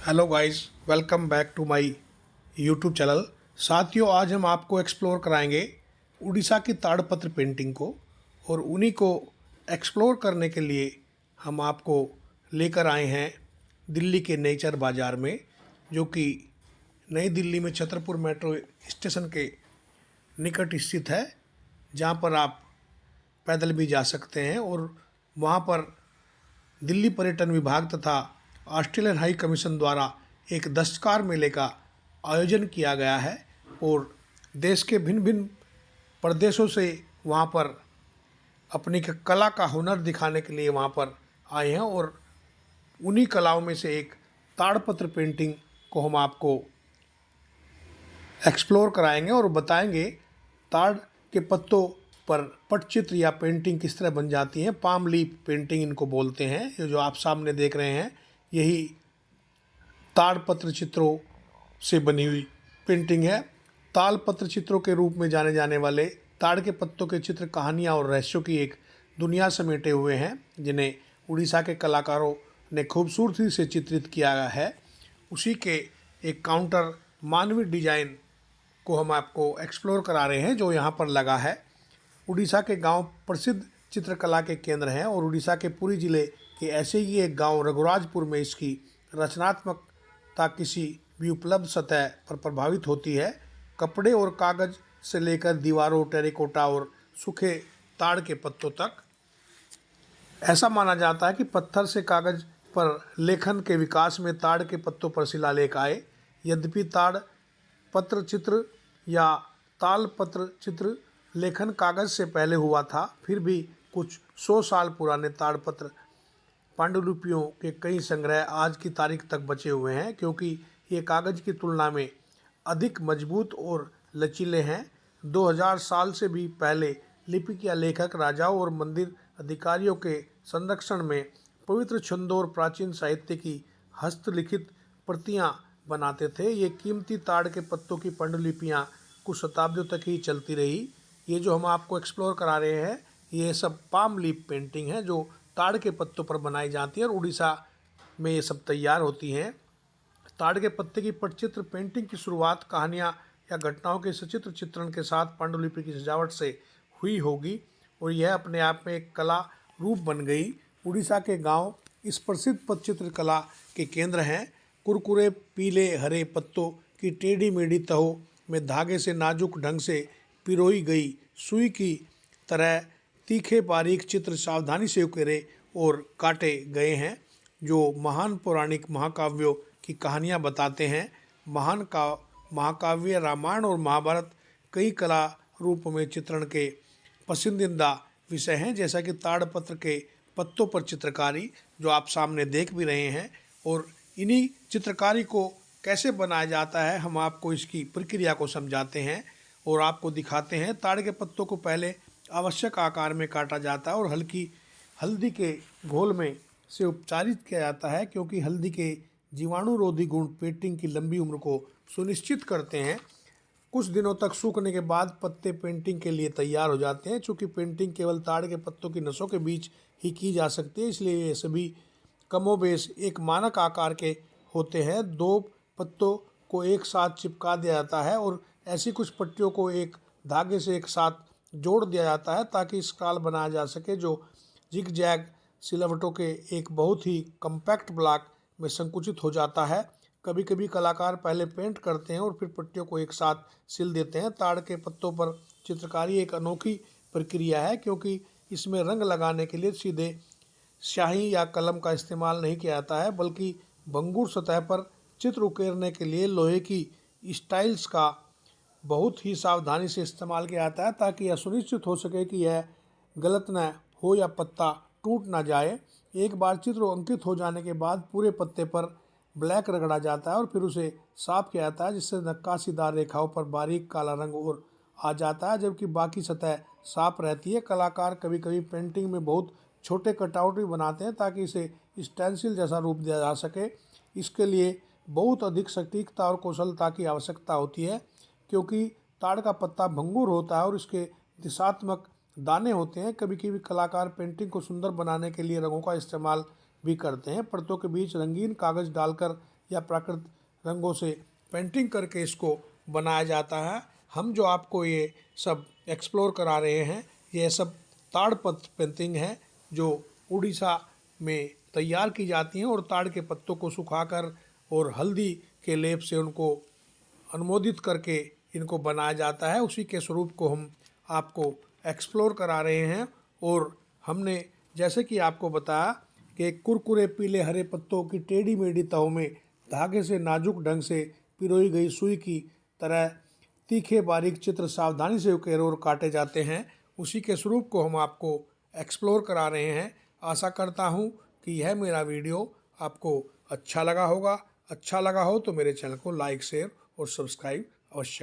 Hello guys, welcome back to my YouTube channel. साथियों, आज हम आपको एक्सप्लोर कराएंगे उड़ीसा की ताड़पत्र पेंटिंग को। और उन्हीं को एक्सप्लोर करने के लिए हम आपको लेकर आए हैं दिल्ली के नेचर बाज़ार में, जो कि नई दिल्ली में छतरपुर मेट्रो स्टेशन के निकट स्थित है, जहाँ पर आप पैदल भी जा सकते हैं। और वहाँ पर दिल्ली पर्यटन विभाग तथा ऑस्ट्रेलियन हाई कमीशन द्वारा एक दस्तकार मेले का आयोजन किया गया है। और देश के भिन्न भिन्न प्रदेशों से वहाँ पर अपनी कला का हुनर दिखाने के लिए वहाँ पर आए हैं। और उन्हीं कलाओं में से एक ताड़पत्र पेंटिंग को हम आपको एक्सप्लोर कराएंगे और बताएंगे ताड़ के पत्तों पर पटचित्र या पेंटिंग किस तरह बन जाती है। पाम लीफ पेंटिंग इनको बोलते हैं। ये जो आप सामने देख रहे हैं, यही ताड़पत्र चित्रों से बनी हुई पेंटिंग है। ताड़पत्र चित्रों के रूप में जाने जाने वाले ताड़ के पत्तों के चित्र कहानियाँ और रहस्यों की एक दुनिया समेटे हुए हैं, जिन्हें उड़ीसा के कलाकारों ने खूबसूरती से चित्रित किया गया है। उसी के एक काउंटर मानवीय डिजाइन को हम आपको एक्सप्लोर करा रहे हैं, जो यहाँ पर लगा है। उड़ीसा के गांव प्रसिद्ध चित्रकला के केंद्र हैं और उड़ीसा के पुरी जिले के ऐसे ही एक गांव रघुराजपुर में इसकी रचनात्मकता किसी भी उपलब्ध सतह पर प्रभावित होती है। कपड़े और कागज़ से लेकर दीवारों, टेराकोटा और सूखे ताड़ के पत्तों तक। ऐसा माना जाता है कि पत्थर से कागज़ पर लेखन के विकास में ताड़ के पत्तों पर शिलालेख आए। यद्यपि ताड़ पत्र चित्र या तालपत्र चित्र लेखन कागज़ से पहले हुआ था, फिर भी कुछ 100 साल पुराने ताड़पत्र पांडुलिपियों के कई संग्रह आज की तारीख तक बचे हुए हैं, क्योंकि ये कागज़ की तुलना में अधिक मजबूत और लचीले हैं। 2000 साल से भी पहले लिपिक या लेखक राजाओं और मंदिर अधिकारियों के संरक्षण में पवित्र छंदों और प्राचीन साहित्य की हस्तलिखित प्रतियां बनाते थे। ये कीमती ताड़ के पत्तों की पांडुलिपियाँ कुछ शताब्दियों तक ही चलती रही। ये जो हम आपको एक्सप्लोर करा रहे हैं, ये सब पाम लीफ पेंटिंग है, जो ताड़ के पत्तों पर बनाई जाती है और उड़ीसा में ये सब तैयार होती हैं। ताड़ के पत्ते की पटचित्र पेंटिंग की शुरुआत कहानियाँ या घटनाओं के सचित्र चित्रण के साथ पांडुलिपि की सजावट से हुई होगी, और यह अपने आप में एक कला रूप बन गई। उड़ीसा के गांव इस प्रसिद्ध पटचित्र कला के केंद्र हैं। कुरकुरे पीले हरे पत्तों की टेढ़ी मेढ़ी तहों में धागे से नाजुक ढंग से पिरोई गई सुई की तरह तीखे बारीक चित्र सावधानी से उकेरे और काटे गए हैं, जो महान पौराणिक महाकाव्यों की कहानियाँ बताते हैं। महाकाव्य रामायण और महाभारत कई कला रूपों में चित्रण के पसंदीदा विषय हैं, जैसा कि ताड़पत्र के पत्तों पर चित्रकारी, जो आप सामने देख भी रहे हैं। और इन्हीं चित्रकारी को कैसे बनाया जाता है, हम आपको इसकी प्रक्रिया को समझाते हैं और आपको दिखाते हैं। ताड़ के पत्तों को पहले आवश्यक आकार में काटा जाता है और हल्की हल्दी के घोल में से उपचारित किया जाता है, क्योंकि हल्दी के जीवाणुरोधी गुण पेंटिंग की लंबी उम्र को सुनिश्चित करते हैं। कुछ दिनों तक सूखने के बाद पत्ते पेंटिंग के लिए तैयार हो जाते हैं। चूँकि पेंटिंग केवल ताड़ के पत्तों की नसों के बीच ही की जा सकती है, इसलिए ये सभी कमोबेश एक मानक आकार के होते हैं। 2 पत्तों को एक साथ चिपका दिया जाता है और ऐसी कुछ पट्टियों को एक धागे से एक साथ जोड़ दिया जाता है, ताकि स्क्रॉल बनाया जा सके, जो जिग जैग सिलवटों के एक बहुत ही कम्पैक्ट ब्लॉक में संकुचित हो जाता है। कभी कभी कलाकार पहले पेंट करते हैं और फिर पट्टियों को एक साथ सिल देते हैं। ताड़ के पत्तों पर चित्रकारी एक अनोखी प्रक्रिया है, क्योंकि इसमें रंग लगाने के लिए सीधे स्याही या कलम का इस्तेमाल नहीं किया जाता है, बल्कि भंगुर सतह पर चित्र उकेरने के लिए लोहे की स्टाइल्स का बहुत ही सावधानी से इस्तेमाल किया जाता है, ताकि यह सुनिश्चित हो सके कि यह गलत न हो या पत्ता टूट ना जाए। एक बार चित्र अंकित हो जाने के बाद पूरे पत्ते पर ब्लैक रगड़ा जाता है और फिर उसे साफ किया जाता है, जिससे नक्काशीदार रेखाओं पर बारीक काला रंग और आ जाता है, जबकि बाकी सतह साफ रहती है। कलाकार कभी कभी पेंटिंग में बहुत छोटे कटआउट भी बनाते हैं, ताकि इसे स्टेंसिल जैसा रूप दिया जा सके। इसके लिए बहुत अधिक सटीकता और कौशलता की आवश्यकता होती है, क्योंकि ताड़ का पत्ता भंगुर होता है और इसके दिशात्मक दाने होते हैं। कभी कभी कलाकार पेंटिंग को सुंदर बनाने के लिए रंगों का इस्तेमाल भी करते हैं। परतों के बीच रंगीन कागज़ डालकर या प्राकृतिक रंगों से पेंटिंग करके इसको बनाया जाता है। हम जो आपको ये सब एक्सप्लोर करा रहे हैं ये सब ताड़पत्र पेंटिंग है जो उड़ीसा में तैयार की जाती हैं और ताड़ के पत्तों को सुखाकर और हल्दी के लेप से उनको अनुमोदित करके इनको बनाया जाता है। उसी के स्वरूप को हम आपको एक्सप्लोर करा रहे हैं। और हमने जैसे कि आपको बताया कि कुरकुरे पीले हरे पत्तों की टेढ़ी मेढ़ी तहों में धागे से नाजुक ढंग से पिरोई गई सुई की तरह तीखे बारीक चित्र सावधानी से उकेरे और काटे जाते हैं। उसी के स्वरूप को हम आपको एक्सप्लोर करा रहे हैं। आशा करता हूँ कि यह मेरा वीडियो आपको अच्छा लगा होगा। अच्छा लगा हो तो मेरे चैनल को लाइक शेयर और सब्सक्राइब अवश्य